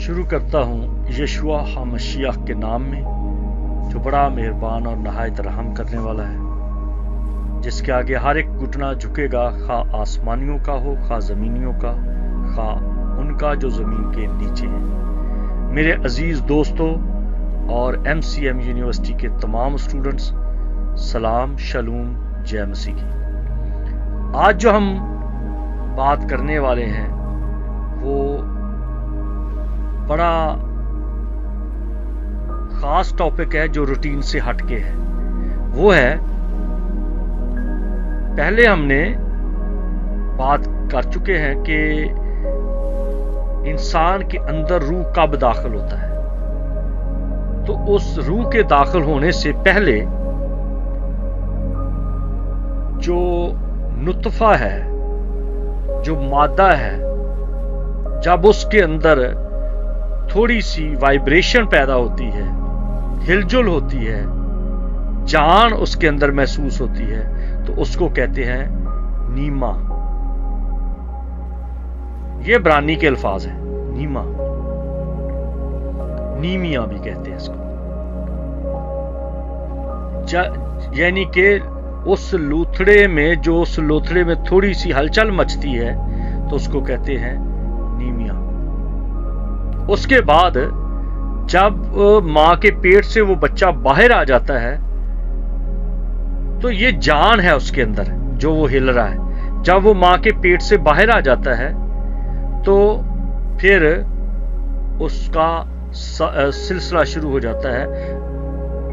شروع کرتا ہوں یشوع ہمشیح کے نام میں، جو بڑا مہربان اور نہایت رحم کرنے والا ہے، جس کے آگے ہر ایک گھٹنا جھکے گا، خواہ آسمانیوں کا ہو، خواہ زمینیوں کا، خواہ ان کا جو زمین کے نیچے ہے۔ میرے عزیز دوستوں اور MCM یونیورسٹی کے تمام اسٹوڈنٹس، سلام، شلوم، جے مسیح کی۔ آج جو ہم بات کرنے والے ہیں وہ بڑا خاص ٹاپک ہے جو روٹین سے ہٹ کے ہے۔ وہ ہے، پہلے ہم نے بات کر چکے ہیں کہ انسان کے اندر روح کب داخل ہوتا ہے۔ تو اس روح کے داخل ہونے سے پہلے جو نطفہ ہے، جو مادہ ہے، جب اس کے اندر تھوڑی سی وائبریشن پیدا ہوتی ہے، ہلجل ہوتی ہے، جان اس کے اندر محسوس ہوتی ہے، تو اس کو کہتے ہیں نیما۔ یہ عبرانی کے الفاظ ہیں، نیما، نیمیا بھی کہتے ہیں اس کو۔ یعنی کہ اس لوتھڑے میں تھوڑی سی ہلچل مچتی ہے تو اس کو کہتے ہیں نیمیا۔ اس کے بعد جب ماں کے پیٹ سے وہ بچہ باہر آ جاتا ہے تو یہ جان ہے اس کے اندر جو وہ ہل رہا ہے۔ جب وہ ماں کے پیٹ سے باہر آ جاتا ہے تو پھر اس کا سلسلہ شروع ہو جاتا ہے،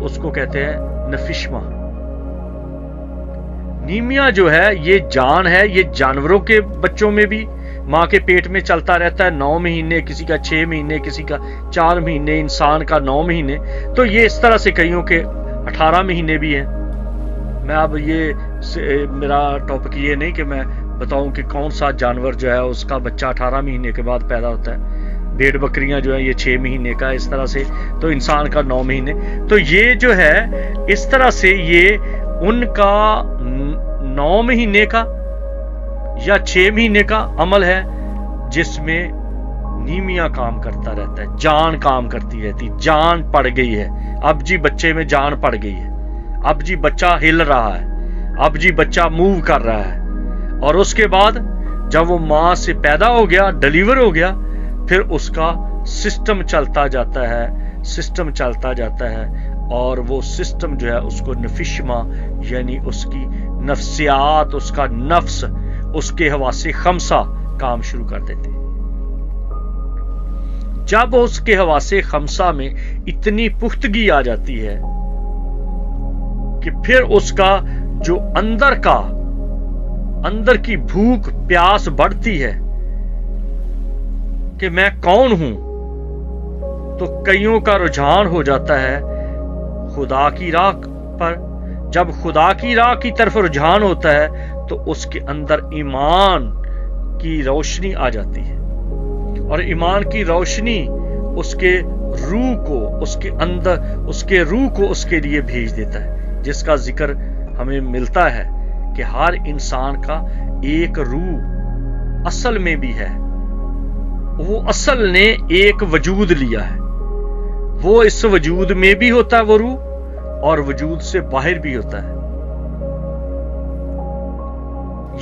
اس کو کہتے ہیں نفشمہ۔ نیمیا جو ہے یہ جان ہے، یہ جانوروں کے بچوں میں بھی ماں کے پیٹ میں چلتا رہتا ہے، 9 مہینے، کسی کا 6 مہینے، کسی کا 4 مہینے، انسان کا 9 مہینے، تو یہ اس طرح سے کئیوں کے 18 مہینے بھی ہیں۔ میں اب میرا ٹاپک یہ نہیں کہ میں بتاؤں کہ کون سا جانور جو ہے اس کا بچہ 18 مہینے کے بعد پیدا ہوتا ہے۔ بھیڑ بکریاں جو ہیں یہ 6 مہینے کا، اس طرح سے، تو انسان کا 9 مہینے۔ تو یہ جو ہے اس طرح سے یہ ان کا 9 مہینے کا یا 6 مہینے کا عمل ہے جس میں نیمیا کام کرتا رہتا ہے، جان کام کرتی رہتی، جان پڑ گئی ہے۔ اب جی بچے میں جان پڑ گئی ہے، اب جی بچہ ہل رہا ہے، اب جی بچہ موو کر رہا ہے۔ اور اس کے بعد جب وہ ماں سے پیدا ہو گیا، ڈیلیور ہو گیا، پھر اس کا سسٹم چلتا جاتا ہے، اور وہ سسٹم جو ہے اس کو نفشمہ، یعنی اس کی نفسیات، اس کا نفس، اس کے حواس خمسہ کام شروع کر دیتے ہیں۔ جب اس کے حواس خمسہ میں اتنی پختگی آ جاتی ہے کہ پھر اس کا جو اندر کی بھوک پیاس بڑھتی ہے کہ میں کون ہوں، تو کئیوں کا رجحان ہو جاتا ہے خدا کی راہ پر۔ جب خدا کی راہ کی طرف رجحان ہوتا ہے تو اس کے اندر ایمان کی روشنی آ جاتی ہے، اور ایمان کی روشنی اس کے روح کو، اس کے روح کو اس کے لیے بھیج دیتا ہے، جس کا ذکر ہمیں ملتا ہے کہ ہر انسان کا ایک روح اصل میں بھی ہے، وہ اصل نے ایک وجود لیا ہے، وہ اس وجود میں بھی ہوتا ہے وہ روح، اور وجود سے باہر بھی ہوتا ہے۔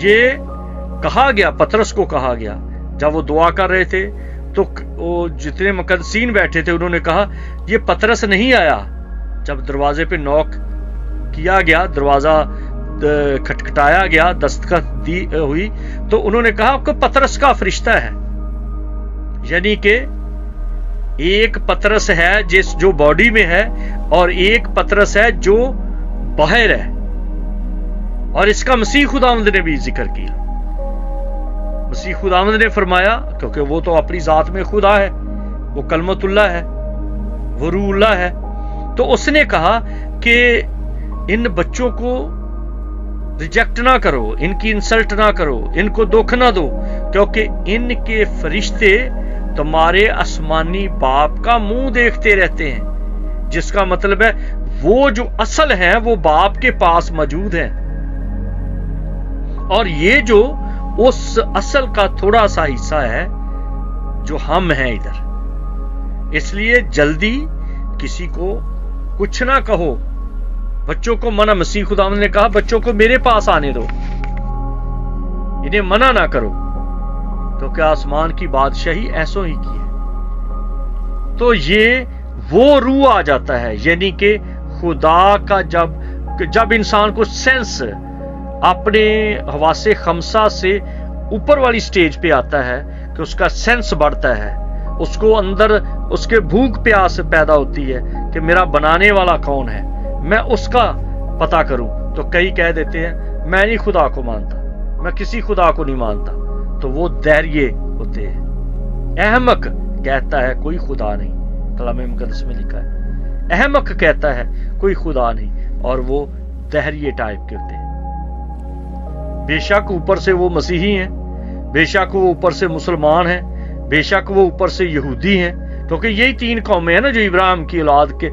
یہ کہا گیا، پطرس کو کہا گیا جب وہ دعا کر رہے تھے، تو وہ جتنے مقدسین بیٹھے تھے انہوں نے کہا یہ پطرس نہیں آیا۔ جب دروازے پہ نوک کیا گیا، دروازہ کھٹکھٹایا گیا، دستخط دی ہوئی، تو انہوں نے کہا کہ پطرس کا فرشتہ ہے۔ یعنی کہ ایک پطرس ہے جو باڈی میں ہے، اور ایک پطرس ہے جو باہر ہے، اور اس کا مسیح خداوند نے بھی ذکر کیا۔ مسیح خداوند نے فرمایا، کیونکہ وہ تو اپنی ذات میں خدا ہے، وہ کلمت اللہ ہے، وہ روح اللہ ہے، تو اس نے کہا کہ ان بچوں کو ریجیکٹ نہ کرو، ان کی انسلٹ نہ کرو، ان کو دکھ نہ دو، کیونکہ ان کے فرشتے تمہارے آسمانی باپ کا منہ دیکھتے رہتے ہیں۔ جس کا مطلب ہے وہ جو اصل ہیں وہ باپ کے پاس موجود ہیں، اور یہ جو اس اصل کا تھوڑا سا حصہ ہے جو ہم ہیں ادھر، اس لیے جلدی کسی کو کچھ نہ کہو. بچوں کو منع، مسیح خداوند نے کہا بچوں کو میرے پاس آنے دو، انہیں منع نہ کرو، تو کیا آسمان کی بادشاہی ایسوں ہی کی ہے. تو یہ وہ روح آ جاتا ہے، یعنی کہ خدا کا جب انسان کو سینس اپنے حواس خمسہ سے اوپر والی سٹیج پہ آتا ہے کہ اس کا سینس بڑھتا ہے، اس کو اندر اس کے بھوک پیاس پیدا ہوتی ہے کہ میرا بنانے والا کون ہے، میں اس کا پتہ کروں. تو کئی کہہ دیتے ہیں میں نہیں خدا کو مانتا، میں کسی خدا کو نہیں مانتا، تو وہ دہریے ہوتے ہیں. احمق کہتا ہے کوئی خدا نہیں، کلام مقدس میں لکھا ہے احمق کہتا ہے کوئی خدا نہیں، اور وہ دہریے ٹائپ کے ہوتے ہیں. بے شک اوپر سے وہ مسیحی ہیں، بے شک وہ اوپر سے مسلمان ہیں، بے شک وہ اوپر سے یہودی ہیں، کیونکہ یہی تین قومیں ہیں نا جو ابراہیم کی اولاد کے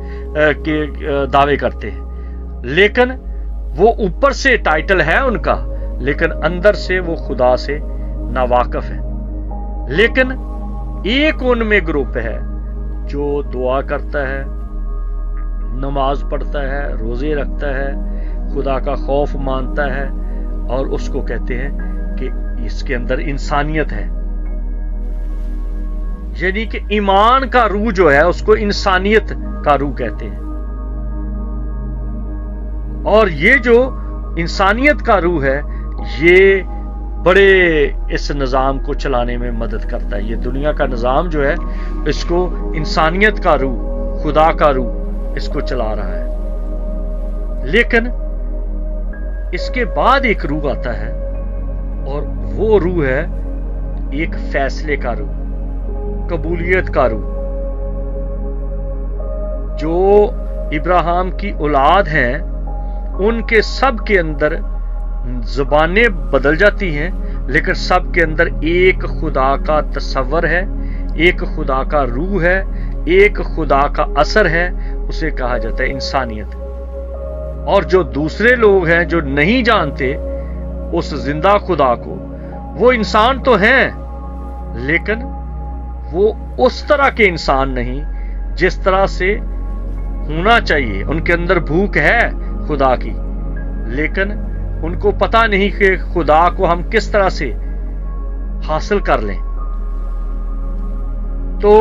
دعوے کرتے ہیں. لیکن وہ اوپر سے ٹائٹل ہے ان کا، لیکن اندر سے وہ خدا سے ناواقف ہے. لیکن ایک ان میں گروپ ہے جو دعا کرتا ہے، نماز پڑھتا ہے، روزے رکھتا ہے، خدا کا خوف مانتا ہے، اور اس کو کہتے ہیں کہ اس کے اندر انسانیت ہے. یعنی کہ ایمان کا روح جو ہے اس کو انسانیت کا روح کہتے ہیں. اور یہ جو انسانیت کا روح ہے یہ بڑے اس نظام کو چلانے میں مدد کرتا ہے. یہ دنیا کا نظام جو ہے اس کو انسانیت کا روح، خدا کا روح اس کو چلا رہا ہے. لیکن اس کے بعد ایک روح آتا ہے، اور وہ روح ہے ایک فیصلے کا روح، قبولیت کا روح. جو ابراہیم کی اولاد ہیں ان کے سب کے اندر زبانیں بدل جاتی ہیں، لیکن سب کے اندر ایک خدا کا تصور ہے، ایک خدا کا روح ہے، ایک خدا کا اثر ہے. اسے کہا جاتا ہے انسانیت. اور جو دوسرے لوگ ہیں جو نہیں جانتے اس زندہ خدا کو، وہ انسان تو ہیں لیکن وہ اس طرح کے انسان نہیں جس طرح سے ہونا چاہیے. ان کے اندر بھوک ہے خدا کی، لیکن ان کو پتہ نہیں کہ خدا کو ہم کس طرح سے حاصل کر لیں. تو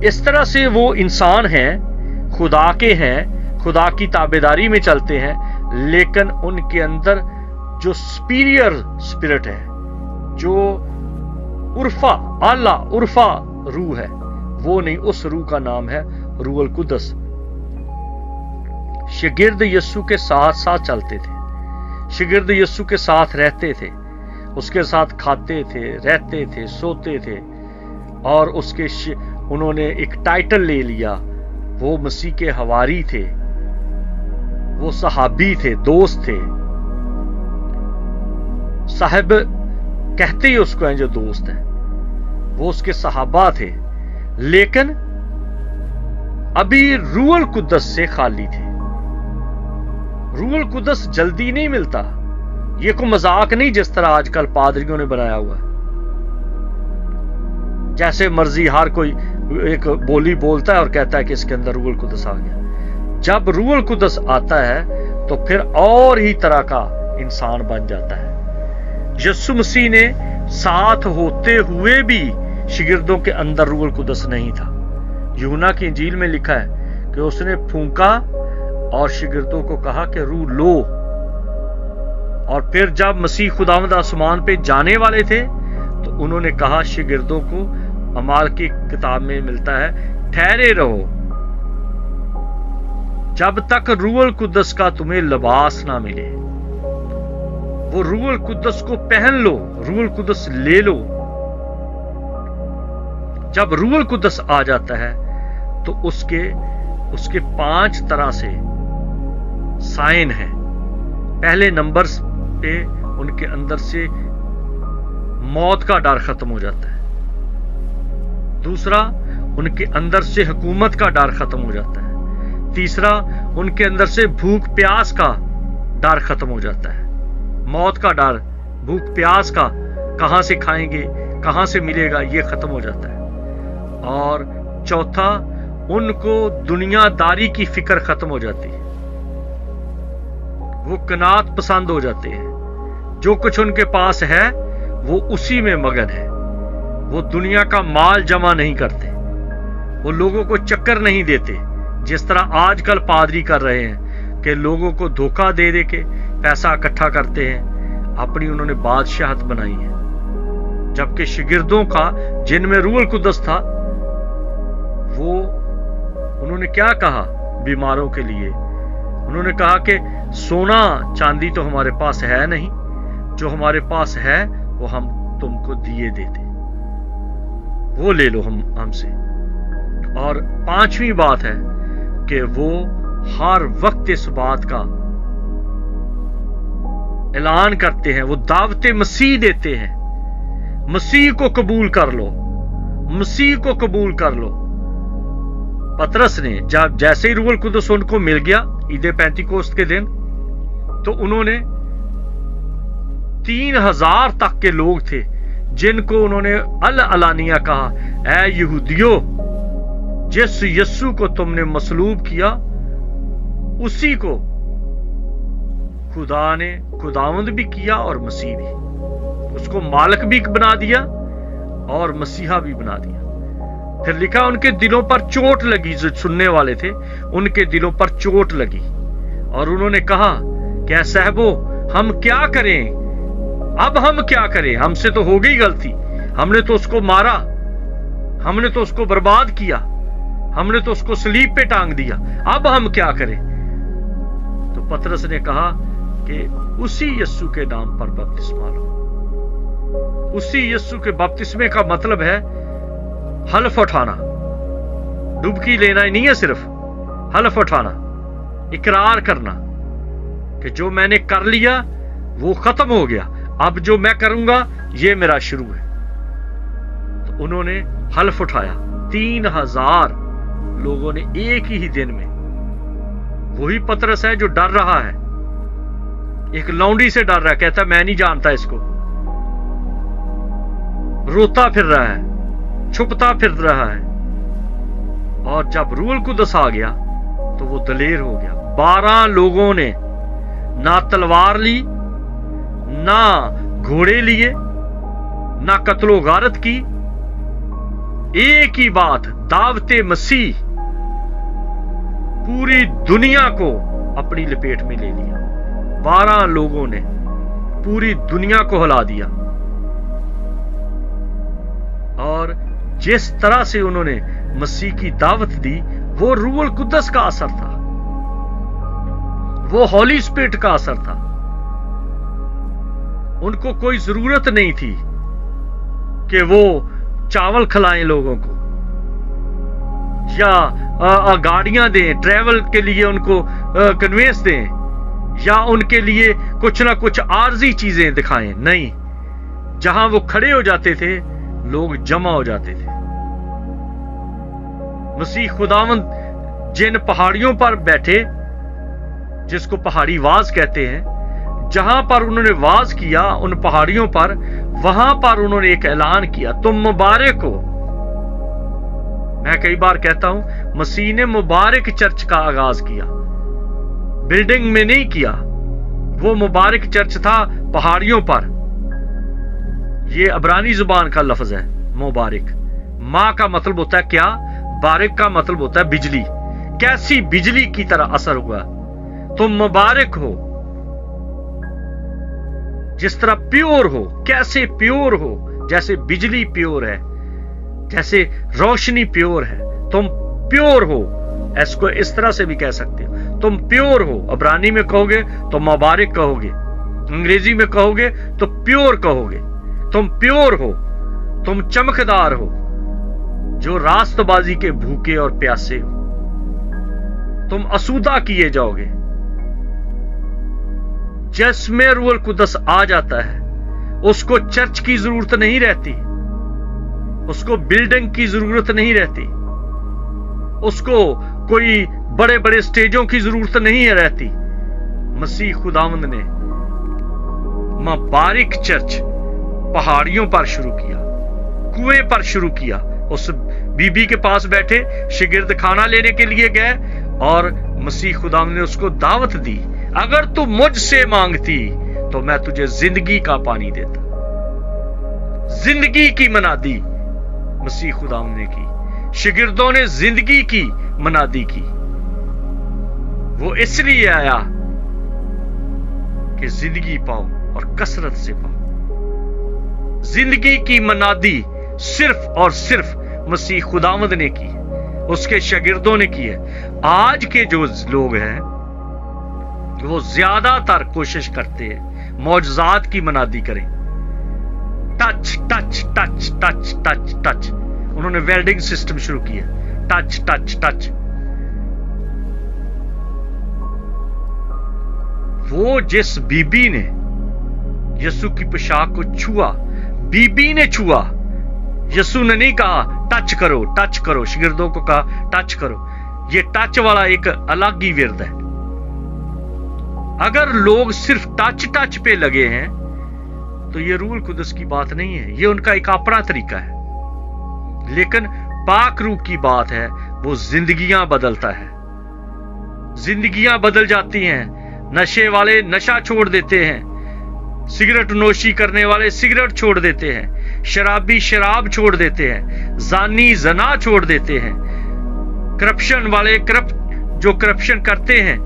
اس طرح سے وہ انسان ہیں، خدا کے ہیں، خدا کی تابعداری میں چلتے ہیں، لیکن ان کے اندر جو سپیریئر اسپرٹ ہے، جو عرفہ اعلیٰ عرفہ روح ہے، وہ نہیں. اس روح کا نام ہے روح القدس. شاگرد یسوع کے ساتھ ساتھ چلتے تھے، شاگرد یسوع کے ساتھ رہتے تھے، اس کے ساتھ کھاتے تھے، رہتے تھے، سوتے تھے، اور اس کے انہوں نے ایک ٹائٹل لے لیا. وہ مسیح کے حواری تھے، وہ صحابی تھے، دوست تھے. صاحب کہتے ہی اس کو ہیں جو دوست ہیں، وہ اس کے صحابہ تھے، لیکن ابھی روح القدس سے خالی تھے. روح القدس جلدی نہیں ملتا. یہ کوئی مذاق نہیں جس طرح آج کل پادریوں نے بنایا ہوا ہے. جیسے مرضی ہر کوئی ایک بولی بولتا ہے اور کہتا ہے کہ اس کے اندر روح القدس آ گیا. جب روح القدس آتا ہے تو پھر اور ہی طرح کا انسان بن جاتا ہے. یسوع مسیح نے ساتھ ہوتے ہوئے بھی شاگردوں کے اندر روح القدس نہیں تھا. یوحنا کی انجیل میں لکھا ہے کہ اس نے پھونکا اور شاگردوں کو کہا کہ روح لو. اور پھر جب مسیح خداوند آسمان پہ جانے والے تھے تو انہوں نے کہا شاگردوں کو، اعمال کی کتاب میں ملتا ہے، ٹھہرے رہو جب تک روح القدس کا تمہیں لباس نہ ملے. وہ روح القدس کو پہن لو، روح القدس لے لو. جب روح القدس آ جاتا ہے تو اس کے 5 طرح سے سائن ہیں. پہلے نمبر پہ ان کے اندر سے موت کا ڈر ختم ہو جاتا ہے. دوسرا، ان کے اندر سے حکومت کا ڈر ختم ہو جاتا ہے. تیسرا، ان کے اندر سے بھوک پیاس کا ڈر ختم ہو جاتا ہے. موت کا ڈر، بھوک پیاس کا، کہاں سے کھائیں گے، کہاں سے ملے گا، یہ ختم ہو جاتا ہے. اور चौथा, उनको दुनियादारी की फिक्र खत्म हो जाती है, वो कनात पसंद हो जाते हैं। जो कुछ उनके पास है वो उसी में मगन है। वो दुनिया का माल जमा नहीं करते, वो लोगों को चक्कर नहीं देते जिस तरह आजकल पादरी कर रहे हैं कि लोगों को धोखा दे दे के पैसा इकट्ठा करते हैं, अपनी उन्होंने बादशाहत बनाई है। जबकि शागिर्दों का, जिनमें रूहुल कुद्दस था, वो उन्होंने क्या कहा बीमारों के लिए? उन्होंने कहा कि सोना चांदी तो हमारे पास है नहीं, जो हमारे पास है वो हम तुमको दिए देते, वो ले लो हमसे। और पांचवी बात है कि वो हर वक्त इस बात का ऐलान करते हैं, वो दावत मसीह देते हैं, मसीह को कबूल कर लो, मसीह को कबूल कर लो। पतरस ने जब जैसे ही रूहुल कुद्दस उनको मिल गया ईद पेंतीकोस्त के दिन, तो उन्होंने 3000 तक के लोग थे जिनको उन्होंने अल अलानिया कहा, ऐ यहूदियों, जिस यस्सु को तुमने मसलूब किया उसी को खुदा ने खुदावंद भी किया और मसीह भी, उसको मालिक भी बना दिया और मसीहा भी बना दिया। फिर लिखा, उनके दिलों पर चोट लगी, जो सुनने वाले थे उनके दिलों पर चोट लगी और उन्होंने कहा क्या साहबो, हम क्या करें, अब हम क्या करें, हमसे तो हो गई गलती, हमने तो उसको मारा, हमने तो उसको बर्बाद किया, हमने तो उसको सलीब पे टांग दिया, अब हम क्या करें? तो पतरस ने कहा कि उसी यस्सु के नाम पर बपतिस्मा लो। उसी यस्सु के बपतिस्मे का मतलब है हल्फ उठाना, डुबकी लेना ही नहीं है, सिर्फ हल्फ उठाना, इकरार करना कि जो मैंने कर लिया वो खत्म हो गया, अब जो मैं करूंगा ये मेरा शुरू है। तो उन्होंने हल्फ उठाया, 3000 लोगों ने एक ही दिन में। वही पतरस है जो डर रहा है, एक लौंडी से डर रहा है, कहता मैं नहीं जानता इसको, रोता फिर रहा है, छुपता फिर रहा है। और जब रूहुल कुद्दस आ गया तो वो दलेर हो गया। 12 लोगों ने ना तलवार ली, ना घोड़े लिए, ना कत्लो गारत की, एक ही बात, दावते मसीह, पूरी दुनिया को अपनी लपेट में ले लिया। 12 लोगों ने पूरी दुनिया को हिला दिया। और जिस तरह से उन्होंने मसीह की दावत दी, वो रूहुल कुद्दस का असर था, वो हॉली स्पिरिट का असर था। उनको कोई जरूरत नहीं थी कि वो चावल खिलाएं लोगों को या गाड़ियां दें, ट्रैवल के लिए उनको कन्वेंस दें, या उनके लिए कुछ ना कुछ आर्जी चीजें दिखाएं। नहीं, जहां वो खड़े हो जाते थे लोग जमा हो जाते थे। मसीह खुदावंद जिन पहाड़ियों पर बैठे, जिसको पहाड़ी वाज कहते हैं, जहां पर उन्होंने वाज किया, उन पहाड़ियों पर, वहां पर उन्होंने एक ऐलान किया, तुम मुबारक हो। मैं कई बार कहता हूं, मसीह ने मुबारक चर्च का आगाज किया, बिल्डिंग में नहीं किया। वो मुबारक चर्च था पहाड़ियों पर। ये अब्रानी जुबान का लफ्ज है मुबारक। मां का मतलब होता है क्या, बारिक का मतलब होता है बिजली। कैसी बिजली की तरह असर हुआ। तुम मुबारक हो, जिस तरह प्योर हो। कैसे प्योर हो? जैसे बिजली प्योर है, जैसे रोशनी प्योर है। तुम प्योर हो, इसको इस तरह से भी कह सकते हो, तुम प्योर हो। अब्रानी में कहोगे तो मुबारक कहोगे, अंग्रेजी में कहोगे तो प्योर कहोगे। तुम प्योर हो, तुम चमकदार हो, जो रास्तबाजी के भूखे और प्यासे हो। तुम असुदा किए जाओगे। जिसमें रूहुल कुद्दस आ जाता है, उसको चर्च की जरूरत नहीं रहती, उसको बिल्डिंग की जरूरत नहीं रहती, उसको कोई बड़े बड़े स्टेजों की जरूरत नहीं रहती। मसीह खुदावंद ने मुबारक चर्च पहाड़ियों पर शुरू किया, कुएं पर शुरू किया, उस बीबी के पास बैठे शागिर्द खाना लेने के लिए गए और मसीह खुदा ने उसको दावत दी, अगर तू मुझसे मांगती तो मैं तुझे जिंदगी का पानी देता। जिंदगी की मनादी मसीह खुदा ने की, शागिर्दों ने जिंदगी की मनादी की। वो इसलिए आया कि जिंदगी पाओ और कसरत से पाओ। जिंदगी की मनादी सिर्फ और सिर्फ मसीह खुदावंद ने की, उसके शागिर्दों ने की है। आज के जो लोग हैं वो ज्यादातर कोशिश करते हैं मौजज़ात की मनादी करें। Touch touch touch touch touch touch, उन्होंने वेल्डिंग सिस्टम शुरू किया, टच टच टच। वो जिस बीबी ने यीशु की पोशाक को छुआ, बीबी ने छुआ, यीशु ने नहीं कहा टच करो टच करो, शागिर्दों को कहा टच करो। ये टच वाला एक अलग ही विरद है। अगर लोग सिर्फ टच टच पे लगे हैं तो ये रूह कुदस की बात नहीं है, ये उनका एक अपना तरीका है। लेकिन पाक रूह की बात है, वो जिंदगियां बदलता है, जिंदगियां बदल जाती हैं। नशे वाले नशा छोड़ देते हैं, सिगरेट नोशी करने वाले सिगरेट छोड़ देते हैं, शराबी शराब छोड़ देते हैं, जानी जना छोड़ देते हैं, करप्शन वाले जो करप्शन करते हैं,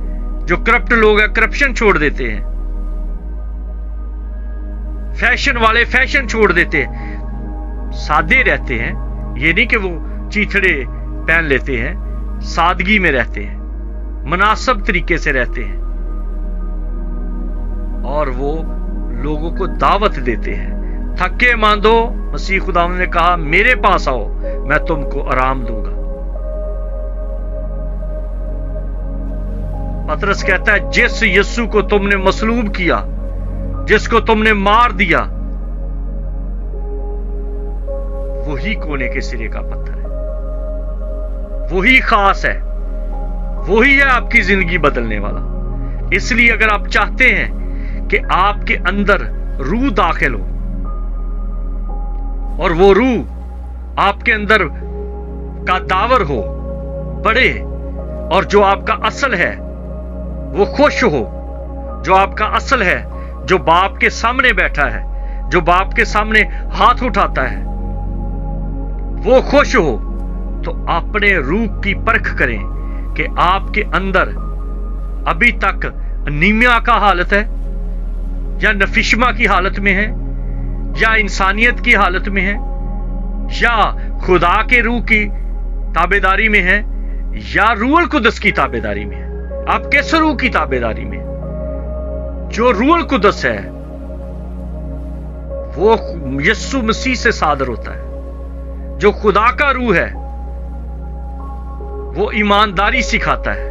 जो करप्ट लोग हैं करप्शन छोड़ देते हैं, फैशन वाले फैशन छोड़ देते हैं, सादे रहते हैं। ये नहीं कि वो चीथड़े पहन लेते हैं, सादगी में रहते हैं, मुनासिब तरीके से रहते हैं और वो लोगों को दावत देते हैं। थके मांदो, मसीह खुदा ने कहा मेरे पास आओ, मैं तुमको आराम दूंगा। पतरस कहता है जिस यीशु को तुमने मसलूब किया, जिसको तुमने मार दिया, वही कोने के सिरे का पत्थर है, वही खास है, वही है आपकी जिंदगी बदलने वाला। इसलिए अगर आप चाहते हैं कि आपके अंदर रूह दाखिल हो और वो रूह आपके अंदर का दावर हो, बढ़े, और जो आपका असल है वो खुश हो, जो आपका असल है, जो बाप के सामने बैठा है, जो बाप के सामने हाथ उठाता है, वो खुश हो, तो अपने रूह की परख करें कि आपके अंदर अभी तक अनीमिया का हालत है, या नफिशमा की हालत में है, या इंसानियत की हालत में है, या खुदा के रूह की ताबेदारी में है, या रूहुल कुदस की ताबेदारी में है। आप किस रूह की ताबेदारी में? जो रूहुल कुदस है वो यीशु मसीह से सादर होता है। जो खुदा का रूह है वो ईमानदारी सिखाता है,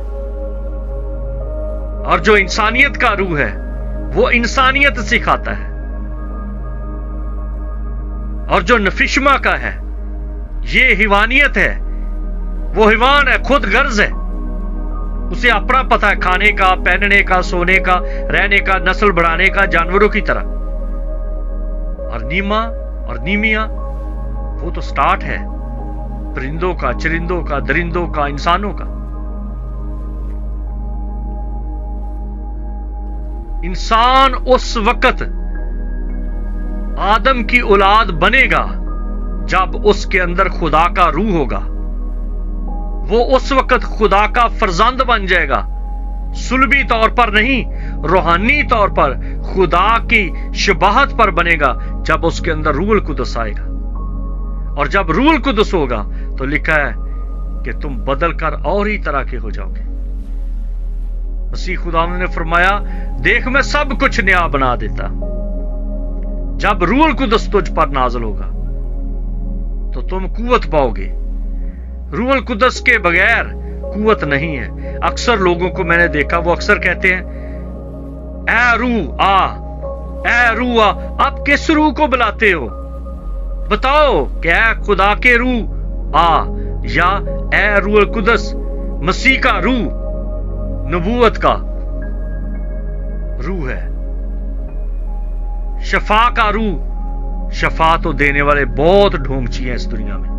और जो इंसानियत का रूह है वो इंसानियत सिखाता है, और जो नफिशमा का है ये हिवानियत है, वो हिवान है, खुद गर्ज है, उसे अपना पता है खाने का, पहनने का, सोने का, रहने का, नस्ल बढ़ाने का, जानवरों की तरह। और नीमा और नीमिया वो तो स्टार्ट है परिंदों का, चरिंदों का, दरिंदों का, इंसानों का। इंसान उस वक्त आदम की औलाद बनेगा जब उसके अंदर खुदा का रूह होगा। वो उस वक्त खुदा का फर्जंद बन जाएगा, सुलभी तौर पर नहीं, रूहानी तौर पर खुदा की शबाहत पर बनेगा जब उसके अंदर रूहुल कुदस आएगा। और जब रूहुल कुदस होगा तो लिखा है कि तुम बदल कर और ही तरह के हो जाओगे। मसीह खुदा ने फरमाया देख मैं सब कुछ नया बना देता। जब रूहुल कुदस तुझ पर नाज़िल होगा तो तुम कुव्वत पाओगे। रूहुल कुदस के बगैर कुव्वत नहीं है। अक्सर लोगों को मैंने देखा, वो अक्सर कहते हैं ए रूह आ, ए रूह आ। आप किस रूह को बुलाते हो? बताओ, क्या खुदा के रूह आ या ए रूहुल कुदस मसीह का रूह, नबूवत का रूह है, शफा का रूह। शफा तो देने वाले बहुत ढोंगची हैं इस दुनिया में।